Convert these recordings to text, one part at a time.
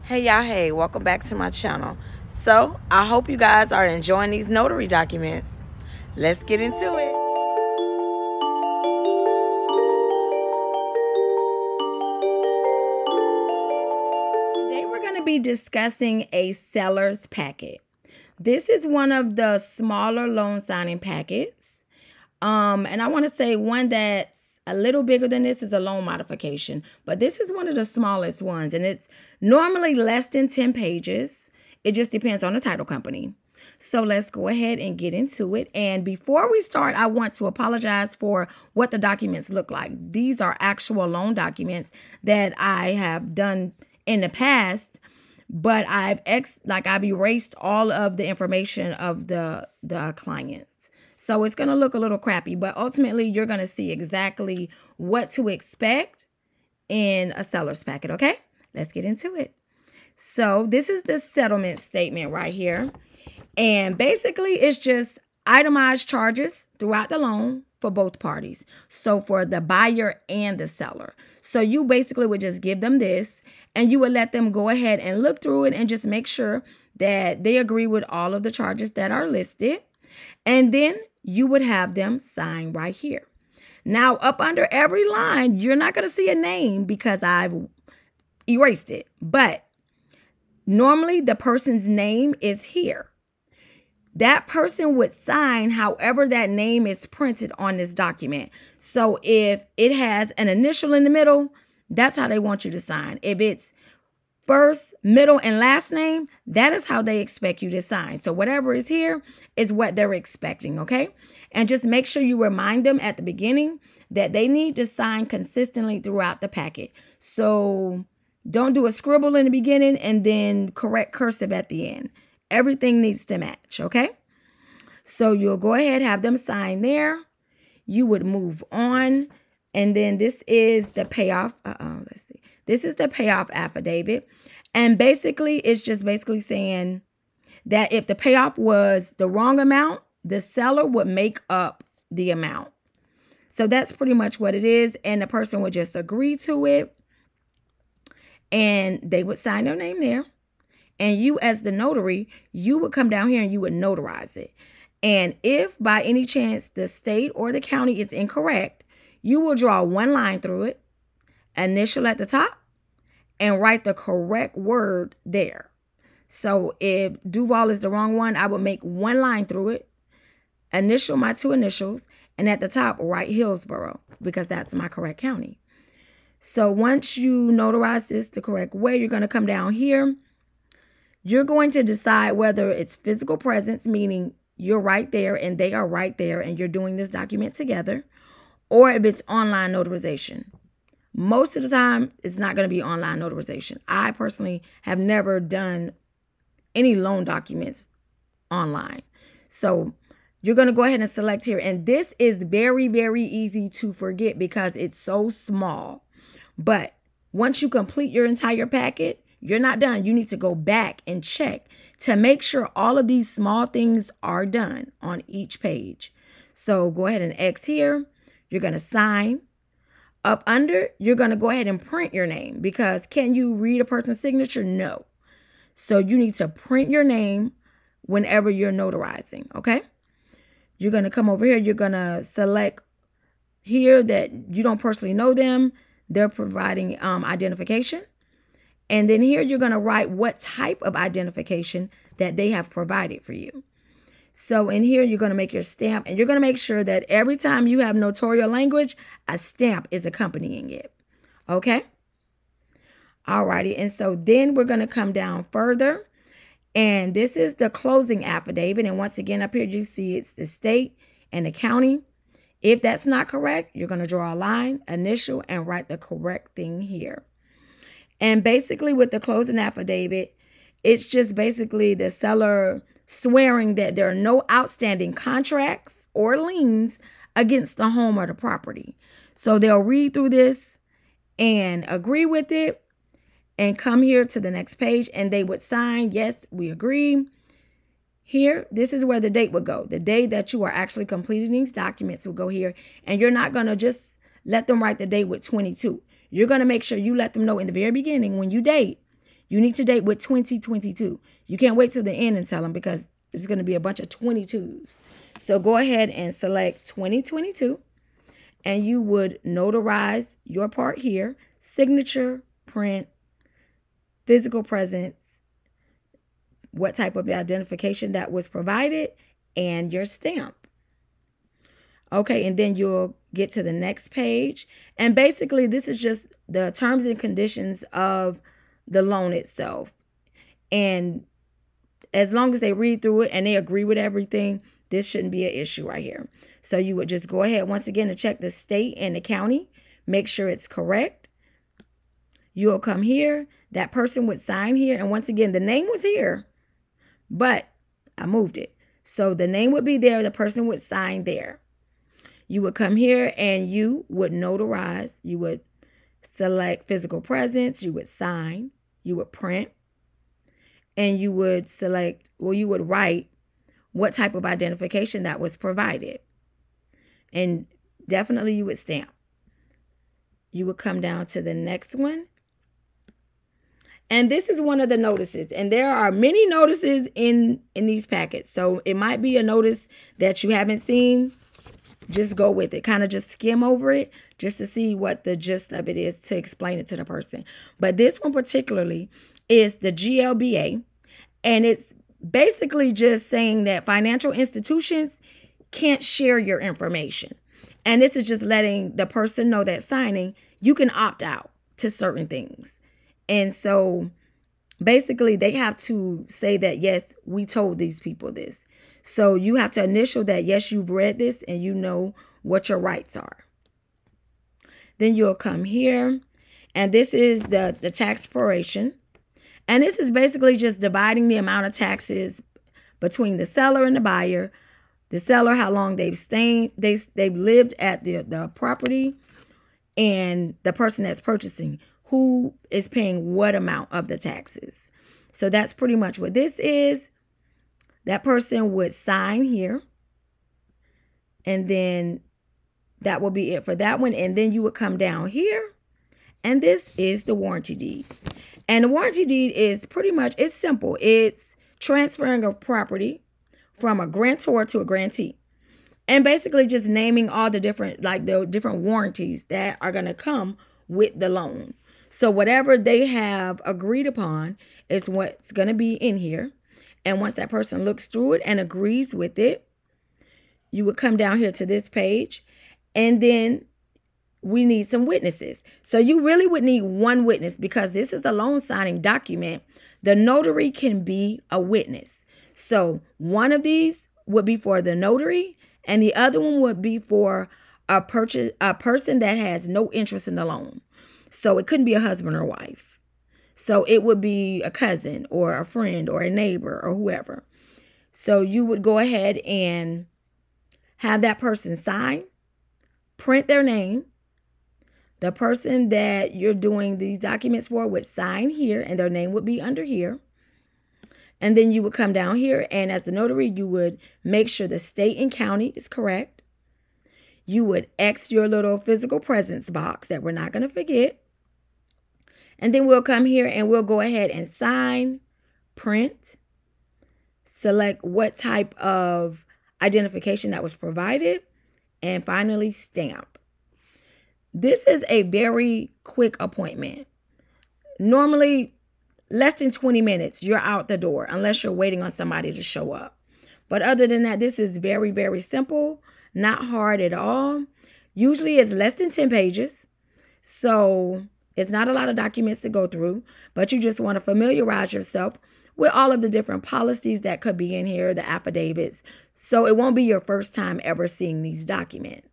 Hey y'all, hey, welcome back to my channel. So, I hope you guys are enjoying these notary documents. Let's get into it. Today we're going to be discussing a seller's packet. This is one of the smaller loan signing packets. And I want to say one that's a little bigger than this is a loan modification, but this is one of the smallest ones, and it's normally less than 10 pages. It just depends on the title company. So let's go ahead and get into it. And before we start, I want to apologize for what the documents look like. These are actual loan documents that I have done in the past, but I've erased all of the information of the clients. So it's going to look a little crappy, but ultimately you're going to see exactly what to expect in a seller's packet, okay? Let's get into it. So this is the settlement statement right here. And basically it's just itemized charges throughout the loan for both parties. So for the buyer and the seller. So you basically would just give them this and you would let them go ahead and look through it and just make sure that they agree with all of the charges that are listed. And then you would have them sign right here. Now, up under every line, you're not going to see a name because I've erased it. But normally the person's name is here. That person would sign however that name is printed on this document. So if it has an initial in the middle, that's how they want you to sign. If it's first, middle, and last name, that is how they expect you to sign. So whatever is here is what they're expecting, okay? And just make sure you remind them at the beginning that they need to sign consistently throughout the packet. So don't do a scribble in the beginning and then correct cursive at the end. Everything needs to match, okay? So you'll go ahead, have them sign there. You would move on. And then this is the payoff. Let's see. This is the payoff affidavit. And basically, it's just basically saying that if the payoff was the wrong amount, the seller would make up the amount. So that's pretty much what it is. And the person would just agree to it. And they would sign their name there. And you, as the notary, you would come down here and you would notarize it. And if by any chance the state or the county is incorrect, you will draw one line through it, initial at the top, and write the correct word there. So if Duval is the wrong one, I would make one line through it, initial my two initials, and at the top, write Hillsborough, because that's my correct county. So once you notarize this the correct way, you're going to come down here. You're going to decide whether it's physical presence, meaning you're right there and they are right there and you're doing this document together, or if it's online notarization. Most of the time, it's not going to be online notarization. I personally have never done any loan documents online. So you're going to go ahead and select here. And this is very, very easy to forget because it's so small. But once you complete your entire packet, you're not done. You need to go back and check to make sure all of these small things are done on each page. So go ahead and X here. You're going to sign. Up under, you're going to go ahead and print your name because can you read a person's signature? No. So you need to print your name whenever you're notarizing, okay? You're going to come over here. You're going to select here that you don't personally know them. They're providing identification. And then here you're going to write what type of identification that they have provided for you. So in here, you're going to make your stamp and you're going to make sure that every time you have notarial language, a stamp is accompanying it. Okay. Alrighty. And so then we're going to come down further. And this is the closing affidavit. And once again, up here, you see it's the state and the county. If that's not correct, you're going to draw a line, initial, and write the correct thing here. And basically with the closing affidavit, it's just basically the seller swearing that there are no outstanding contracts or liens against the home or the property. So they'll read through this and agree with it and come here to the next page and they would sign, yes, we agree. Here, this is where the date would go. The day that you are actually completing these documents will go here. And you're not going to just let them write the date with 22. You're going to make sure you let them know in the very beginning when you date, You need to date with 2022. You can't wait till the end and tell them, because it's going to be a bunch of 22s. So go ahead and select 2022, and you would notarize your part here: signature, print, physical presence, what type of identification that was provided, and your stamp. Okay, and then you'll get to the next page. And basically, this is just the terms and conditions of the loan itself. And as long as they read through it and they agree with everything, this shouldn't be an issue right here. So you would just go ahead once again to check the state and the county, make sure it's correct. You'll come here. That person would sign here. And once again, the name was here, but I moved it. So the name would be there. The person would sign there. You would come here and you would notarize. You would select physical presence. You would sign. You would print. And you would select, well, you would write what type of identification that was provided. And definitely you would stamp. You would come down to the next one. And this is one of the notices. And there are many notices in these packets. So it might be a notice that you haven't seen. Just go with it. Kind of just skim over it just to see what the gist of it is, to explain it to the person. But this one particularly is the GLBA. And it's basically just saying that financial institutions can't share your information. And this is just letting the person know that signing, you can opt out to certain things. And so basically they have to say that, yes, we told these people this. So you have to initial that, yes, you've read this and you know what your rights are. Then you'll come here, and this is the tax proration. And this is basically just dividing the amount of taxes between the seller and the buyer. The seller, how long they've lived at the property, and the person that's purchasing, who is paying what amount of the taxes. So that's pretty much what this is. That person would sign here, and then that will be it for that one. And then you would come down here, and this is the warranty deed. And the warranty deed is pretty much, it's simple. It's transferring a property from a grantor to a grantee. And basically just naming all the different, like the different warranties that are going to come with the loan. So whatever they have agreed upon is what's going to be in here. And once that person looks through it and agrees with it, you would come down here to this page, and then we need some witnesses. So you really would need one witness, because this is a loan signing document. The notary can be a witness. So one of these would be for the notary, and the other one would be for a person that has no interest in the loan. So it couldn't be a husband or wife. So it would be a cousin or a friend or a neighbor or whoever. So you would go ahead and have that person sign, print their name. The person that you're doing these documents for would sign here, and their name would be under here. And then you would come down here, and as the notary, you would make sure the state and county is correct. You would X your little physical presence box that we're not going to forget. And then we'll come here and we'll go ahead and sign, print, select what type of identification that was provided, and finally stamp. This is a very quick appointment. Normally, less than 20 minutes, you're out the door, unless you're waiting on somebody to show up. But other than that, this is very, very simple, not hard at all. Usually it's less than 10 pages. So it's not a lot of documents to go through, but you just want to familiarize yourself with all of the different policies that could be in here, the affidavits. So it won't be your first time ever seeing these documents.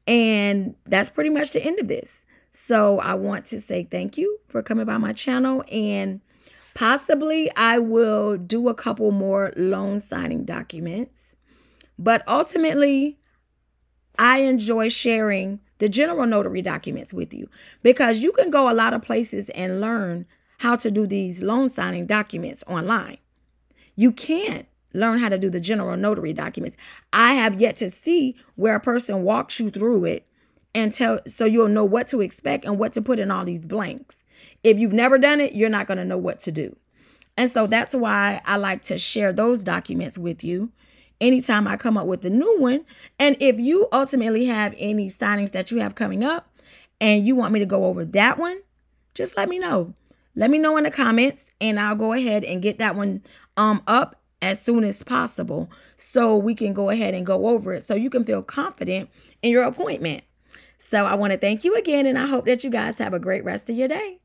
And that's pretty much the end of this. So I want to say thank you for coming by my channel, and possibly I will do a couple more loan signing documents. But ultimately, I enjoy sharing the general notary documents with you, because you can go a lot of places and learn how to do these loan signing documents online. You can't learn how to do the general notary documents. I have yet to see where a person walks you through it and so you'll know what to expect and what to put in all these blanks. if you've never done it, you're not going to know what to do. And so that's why I like to share those documents with you anytime I come up with a new one. And if you ultimately have any signings that you have coming up and you want me to go over that one, just let me know. Let me know in the comments, and I'll go ahead and get that one up as soon as possible so we can go ahead and go over it so you can feel confident in your appointment. So I want to thank you again, and I hope that you guys have a great rest of your day.